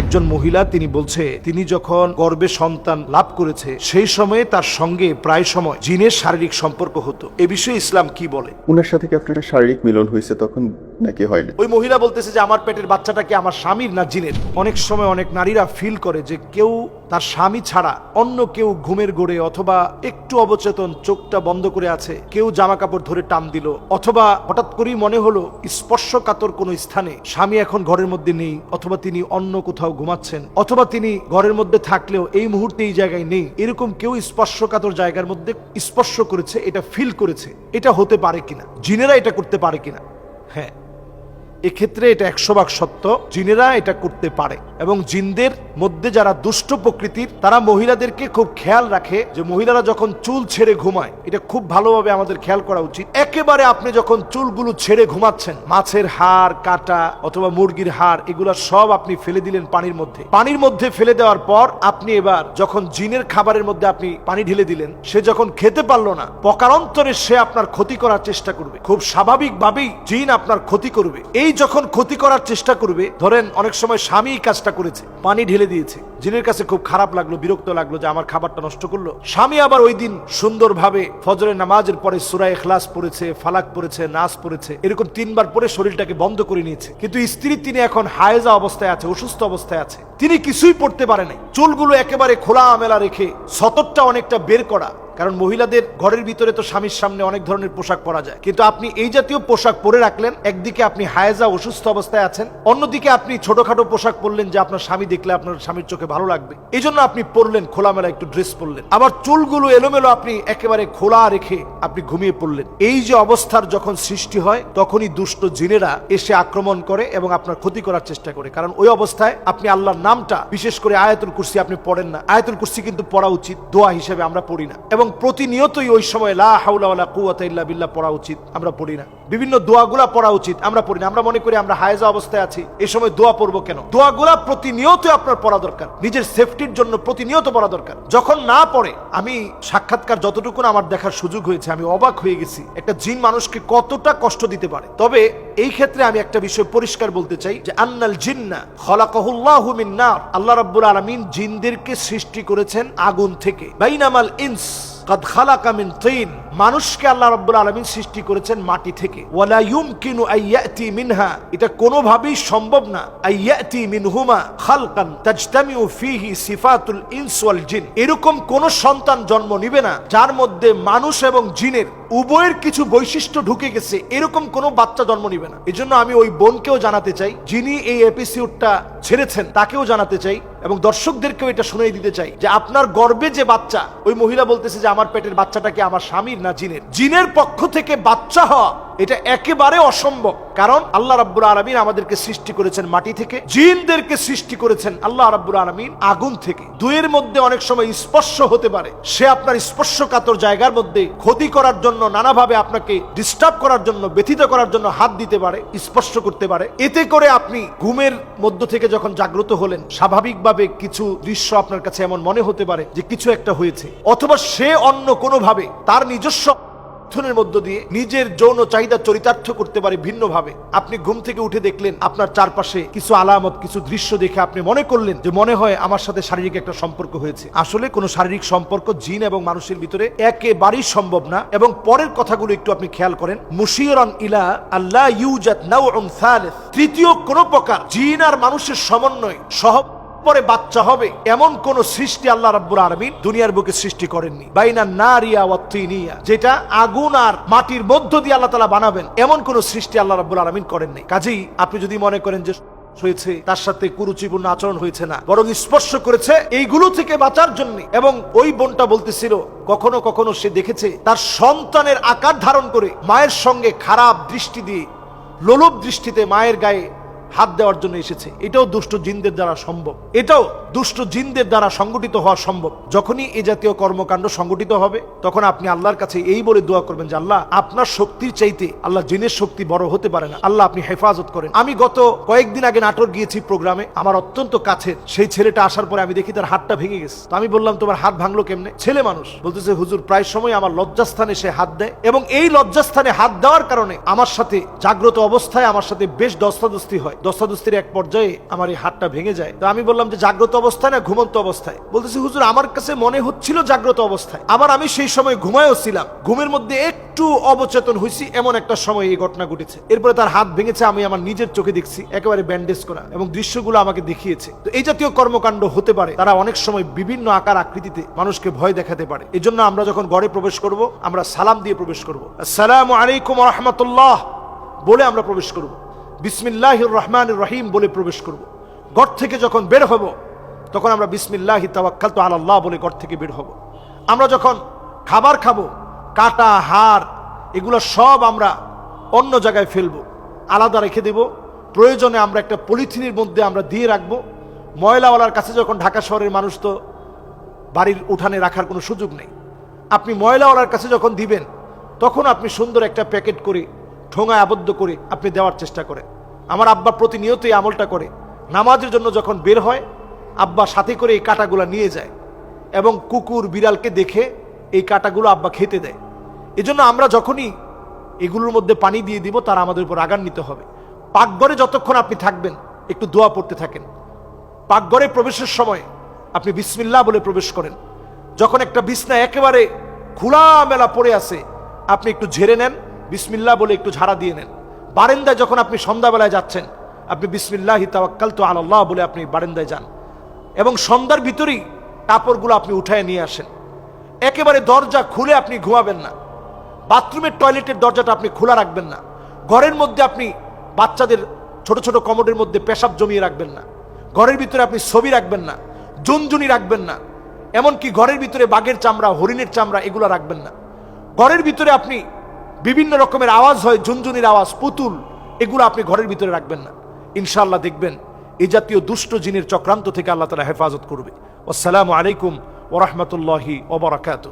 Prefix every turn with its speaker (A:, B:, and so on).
A: একজন মহিলা তিনি বলছে তিনি যখন গর্ভে সন্তান লাভ করেছে সেই সময়ে তার সঙ্গে প্রায় সময় জিনের শারীরিক সম্পর্ক হতো। এ বিষয়ে ইসলাম কি বলে?
B: উনার সাথে কি আপনার শারীরিক মিলন হয়েছে তখন নাকি হয়নি?
A: ওই মহিলা বলতেছে যে আমার পেটের বাচ্চাটা কি আমার স্বামীর না জিনের। অনেক সময় অনেক নারীরা ফিল করে যে কেউ তার স্বামী ছাড়া অন্য কেউ ঘুমের গোড়ে অথবা একটু অবচেতন চোখটা বন্ধ করে আছে, কেউ জামা কাপড় ধরে টান দিল, অথবা হঠাৎ করেই মনে হলো স্পর্শকাতর কোনো স্থানে স্বামী এখন ঘরের মধ্যে নেই, অথবা তিনি অন্য কোথাও ঘুমাচ্ছেন, অথবা তিনি ঘরের মধ্যে থাকলেও এই মুহূর্তে এই জায়গায় নেই, এরকম কেউ স্পর্শকাতর জায়গার মধ্যে স্পর্শ করেছে, এটা ফিল করেছে। এটা হতে পারে কিনা, জিনেরা এটা করতে পারে কিনা? হ্যাঁ, এক্ষেত্রে এটা 100% সত্য, জিনেরা এটা করতে পারে। এবং জিনদের মধ্যে যারা দুষ্ট প্রকৃতির তারা মহিলাদেরকে খুব খেয়াল রাখে যে মহিলারা যখন চুল ছেড়ে ঘুমায়, এটা খুব ভালোভাবে আমাদের খেয়াল করা উচিত। একেবারে আপনি যখন চুলগুলো ছেড়ে ঘুমাচ্ছেন, মাছের হাড় কাটা অথবা মুরগির হাড় এগুলা সব আপনি ফেলে দিলেন পানির মধ্যে ফেলে দেওয়ার পর আপনি এবার যখন জিনের খাবারের মধ্যে আপনি পানি ঢেলে দিলেন, সে যখন খেতে পারলো না, পকারান্তরে সে আপনার ক্ষতি করার চেষ্টা করবে। খুব স্বাভাবিকভাবেই জিন আপনার ক্ষতি করবে। এই যখন ক্ষতি করার চেষ্টা করবে, ধরেন অনেক সময় স্বামী কাজটা করেছে, পানি ঢেলে দিয়েছে, জিনের কাছে খুব খারাপ লাগলো, বিরক্ত লাগলো যে আমার খাবারটা নষ্ট করলো। স্বামী আবার ওই দিন সুন্দরভাবে ফজরের নামাজের পরে সূরা ইখলাস পড়েছে, ফালাক পড়েছে, নাস পড়েছে, এরকম 3 বার পরে শরীরটাকে বন্ধ করে নিয়েছে। কিন্তু স্ত্রী তিনি এখন হায়েজা অবস্থায় আছে, অসুস্থ অবস্থায় আছে, তিনি কিছুই পড়তে পারে নাই। চুলগুলো একেবারে খোলা মেলা রেখে সতরটা অনেকটা বের করা, কারণ মহিলাদের ঘরের ভিতরে তো স্বামীর সামনে অনেক ধরনের পোশাক পরা যায়, কিন্তু আপনি এই জাতীয় পোশাক পরে রাখলেন। একদিকে আপনি হায়েজা অসুস্থ অবস্থায় আছেন, অন্যদিকে আপনি ছোটখাটো পোশাক পরলেন যে আপনার স্বামী দেখলে আপনার স্বামীর চোখে ভালো লাগবে, এই জন্য আপনি পরলেন, খোলামেলা একটু ড্রেস পরলেন। আবার চুলগুলো এলোমেলো আপনি একেবারে খোলা রেখে আপনি ঘুমিয়ে পড়লেন। এই যে অবস্থার যখন সৃষ্টি হয়, তখনই দুষ্ট জিনেরা এসে আক্রমণ করে এবং আপনার ক্ষতি করার চেষ্টা করে। কারণ ওই অবস্থায় আপনি আল্লাহর নামটা, বিশেষ করে আয়াতুল কুরসি আপনি পড়েন না। আয়াতুল কুরসি কিন্তু পড়া উচিত, দোয়া হিসেবে আমরা পড়ি না। এবং প্রতিনিয়তই ওই সময় লা হাওলা ওয়ালা কুওয়াতা ইল্লা বিল্লাহ পড়া উচিত, আমরা পড়ি না। বিভিন্ন দোয়াগুলা পড়া উচিত, আমরা পড়ি না। আমরা মনে করি আমরা হায়েজা অবস্থায় আছি, এই সময় দোয়া পড়বো কেন? দোয়াগুলা প্রতিনিয়ত আপনার পড়া দরকার, নিজের সেফটির জন্য প্রতিনিয়ত পড়া দরকার। যখন না পড়ে, আমি সাক্ষাৎকার যতটুকু আমার দেখার সুযোগ হয়েছে, আমি অবাক হয়ে গেছি একটা জিন মানুষকে কতটা কষ্ট দিতে পারে। তবে এই ক্ষেত্রে আমি একটা বিষয় পরিষ্কার বলতে চাই যে আন্নাল জিন্না খলাকাহুল্লাহু মিন নার, আল্লাহ রাব্বুল আলামিন জিনদেরকে সৃষ্টি করেছেন আগুন থেকে। বাইনামাল ইনস কাদ খালাকা মিন তিন, মানুষকে আল্লাহ রাব্বুল আলামিন সৃষ্টি করেছেন মাটি থেকে। ওয়ালা ইউমকিনু আইয়াতি মিনহা, এটা কোনোভাবেই সম্ভব না, আইয়াতি মিনহুমা খালকান তাজতামিউ ফীহি সিফাতুল ইনস ওয়াল জিন, এরকম কোন সন্তান জন্ম নিবে না যার মধ্যে মানুষ এবং জিনের উভয়ের কিছু বৈশিষ্ট্য ঢুকে গেছে, এরকম কোন বাচ্চা জন্ম নিবে না। এজন্য আমি ওই বোনকেও জানাতে চাই, যিনি এই এপিসোডটা ছেড়েছেন, তাকেও জানাতে চাই এবং দর্শকদেরকেও এটা শুনিয়ে দিতে চাই যে আপনার গর্ভে যে বাচ্চা, ওই মহিলা বলতেছে যে আমার পেটের বাচ্চাটা কি আমার স্বামীর না জিনের। জিনের পক্ষ থেকে বাচ্চা হওয়া এটা একেবারে অসম্ভব। কারণ আল্লাহ রাব্বুল আলামিন আমাদেরকে সৃষ্টি করেছেন মাটি থেকে, জিনদেরকে সৃষ্টি করেছেন আল্লাহ রাব্বুল আলামিন আগুন থেকে। দুয়ের মধ্যে অনেক সময় স্পর্শ হতে পারে, সে আপনার স্পর্শকাতর জায়গার মধ্যে ক্ষতি করার জন্য, নানাভাবে আপনাকে ডিস্টার্ব করার জন্য, ব্যথিত করার জন্য হাত দিতে পারে, স্পর্শ করতে পারে। এতে করে আপনি ঘুমের মধ্য থেকে যখন জাগ্রত হলেন, স্বাভাবিকভাবে কিছু দৃশ্য আপনার কাছে এমন মনে হতে পারে যে কিছু একটা হয়েছে, অথবা সে অন্য কোনোভাবে তার নিজস্ব মধ্য দিয়ে নিজের যৌন চাহিদা চরিতার্থ করতে পারে ভিন্নভাবে। আপনি ঘুম থেকে উঠে দেখলেন আপনার চারপাশে কিছু আলামত, কিছু দৃশ্য দেখে আপনি মনে করলেন যে মনে হয় আমার সাথে শারীরিক একটা সম্পর্ক হয়েছে। আসলে কোনো শারীরিক সম্পর্ক জিন এবং মানুষের ভিতরে একেবারেই সম্ভব না। এবং পরের কথাগুলো একটু আপনি খেয়াল করেন, মুশিরান ইলা আল্লাহ ইউজাদ নাউউন সালিস, তৃতীয় কোন প্রকার জিন আর মানুষের সমন্বয় সহ পরে বাচ্চা হবে এমন কোন সৃষ্টি আল্লাহ রাব্বুল আলামিন দুনিয়ার বুকে সৃষ্টি করেননি। বাইনা নারিয়া ওয়াত তিনিয়া, যেটা আগুন আর মাটির মধ্য দিয়ে আল্লাহ তাআলা বানাবেন, এমন কোন সৃষ্টি আল্লাহ রাব্বুল আলামিন করেননি। কাজেই আপনি যদি মনে করেন যে হয়েছে, তার সাথে কুরুচিপূর্ণ আচরণ হয়েছে, না, বরং স্পর্শ করেছে, এইগুলো থেকে বাঁচার জন্য। এবং ওই বোনটা বলতেছিল কখনো কখনো সে দেখেছে তার সন্তানের আকার ধারণ করে মায়ের সঙ্গে খারাপ দৃষ্টি দিয়ে, লোলুপ দৃষ্টিতে মায়ের গায়ে হাত দেওয়ার জন্য এসেছে। এটাও দুষ্ট জিনদের দ্বারা সম্ভব, এটাও দুষ্ট জিনদের দ্বারা সংগঠিত হওয়া সম্ভব। যখনই এই জাতীয় কর্মকাণ্ড সংগঠিত হবে, তখন আপনি আল্লাহর কাছে এই বলে দোয়া করবেন যে আল্লাহ, আপনার শক্তির চাইতে আল্লাহ জিনের শক্তি বড় হতে পারে না, আল্লাহ আপনি হেফাজত করেন। আমি গত কয়েকদিন আগে নাটোর গিয়েছি প্রোগ্রামে, আমার অত্যন্ত কাছের সেই ছেলেটা আসার পরে আমি দেখি তার হাতটা ভেঙে গেছে। তো আমি বললাম তোমার হাত ভাঙলো কেমনে? ছেলে মানুষ বলতেছে হুজুর প্রায় সময় আমার লজ্জাস্থানে সে হাত দেয়, এবং এই লজ্জাস্থানে হাত দেওয়ার কারণে আমার সাথে জাগ্রত অবস্থায় আমার সাথে বেশ দস্তাদস্তি হয়। দস্তাদস্তির এক পর্যায়ে আমার এই হাতটা ভেঙে যায়। তো আমি বললাম যে জাগ্রত অবস্থায় না ঘুমন্ত অবস্থায়? বলতেছি হুজুর আমার কাছে মনে হচ্ছিল জাগ্রত অবস্থায়, আবার আমি সেই সময় ঘুমায়ও ছিলাম, ঘুমের মধ্যে একটু অবচেতন হয়েছি, এমন একটা সময় এই ঘটনা ঘটেছে। এরপরে তার হাত ভেঙেছে, আমি আমার নিজের চোখে দেখছি, একেবারে ব্যান্ডেজ করা, এবং দৃশ্যগুলো আমাকে দেখিয়েছে। তো এই জাতীয় কর্মকাণ্ড হতে পারে, তারা অনেক সময় বিভিন্ন আকার আকৃতিতে মানুষকে ভয় দেখাতে পারে। এই জন্য আমরা যখন ঘরে প্রবেশ করব, আমরা সালাম দিয়ে প্রবেশ করব, আসসালামু আলাইকুম ওয়া রাহমাতুল্লাহ বলে আমরা প্রবেশ করব, বিসমিল্লাহির রহমানির রহিম বলে প্রবেশ করব। ঘর থেকে যখন বের হব তখন আমরা বিসমিল্লাহি তাওয়াক্কালতু আলাল্লাহ বলে ঘর থেকে বের হব। আমরা যখন খাবার খাবো, কাটা হাড় এগুলো সব আমরা অন্য জায়গায় ফেলবো, আলাদা রেখে দেব। প্রয়োজনে আমরা একটা পলিথিনের মধ্যে আমরা দিয়ে রাখবো। ময়লাওয়ালার কাছে যখন, ঢাকা শহরের মানুষ তো বাড়ির উঠানে রাখার কোনো সুযোগ নেই, আপনি ময়লাওয়ালার কাছে যখন দিবেন তখন আপনি সুন্দর একটা প্যাকেট করে ঠোঙায় আবদ্ধ করে আপনি দেওয়ার চেষ্টা করেন। আমার আব্বা প্রতিনিয়ত এই আমলটা করে। নামাজের জন্য যখন বের হয়, আব্বা সাথে করে এই কাঁটাগুলো নিয়ে যায় এবং কুকুর বিড়ালকে দেখে এই কাঁটাগুলো আব্বা খেতে দেয়। এজন্য আমরা যখনই এগুলোর মধ্যে পানি দিয়ে দিব, তারা আমাদের উপর রাগান্বিত হবে। পাকঘরে যতক্ষণ আপনি থাকবেন একটু দোয়া পড়তে থাকেন। পাকঘরে প্রবেশের সময় আপনি বিসমিল্লাহ বলে প্রবেশ করেন। যখন একটা বিছনা একেবারে খোলামেলা পড়ে আছে, আপনি একটু ঝেড়ে নেন, বিসমিল্লাহ বলে একটু ঝাড়া দিয়ে নেন। বারান্দায় যখন আপনি সন্ধ্যাবেলায় যাচ্ছেন, আপনি বিসমিল্লাহি তাওয়াক্কালতু আলাল্লাহ বলে আপনি বারান্দায় যান, এবং সন্ধ্যার ভিতরেই কাপড়গুলো আপনি উঠায় নিয়ে আসেন। একেবারে দরজা খুলে আপনি ঘুমাবেন না। বাথরুমের টয়লেটের দরজাটা আপনি খোলা রাখবেন না। ঘরের মধ্যে আপনি বাচ্চাদের ছোট ছোট কমোডের মধ্যে পেশাব জমিয়ে রাখবেন না। ঘরের ভিতরে আপনি ছবি রাখবেন না, জুনজুনি রাখবেন না, এমনকি ঘরের ভিতরে বাঘের চামড়া, হরিণের চামড়া এগুলো রাখবেন না। ঘরের ভিতরে আপনি বিভিন্ন রকমের আওয়াজ হয়, ঝুনঝুনির আওয়াজ, পুতুল, এগুলো আপনি ঘরের ভিতরে রাখবেন না। ইনশাআল্লাহ দেখবেন এই জাতীয় দুষ্ট জিনের চক্রান্ত থেকে আল্লাহ তাআলা হেফাজত করবে। আসসালামু আলাইকুম ওয়া রাহমাতুল্লাহি ওয়া বারাকাতুহু।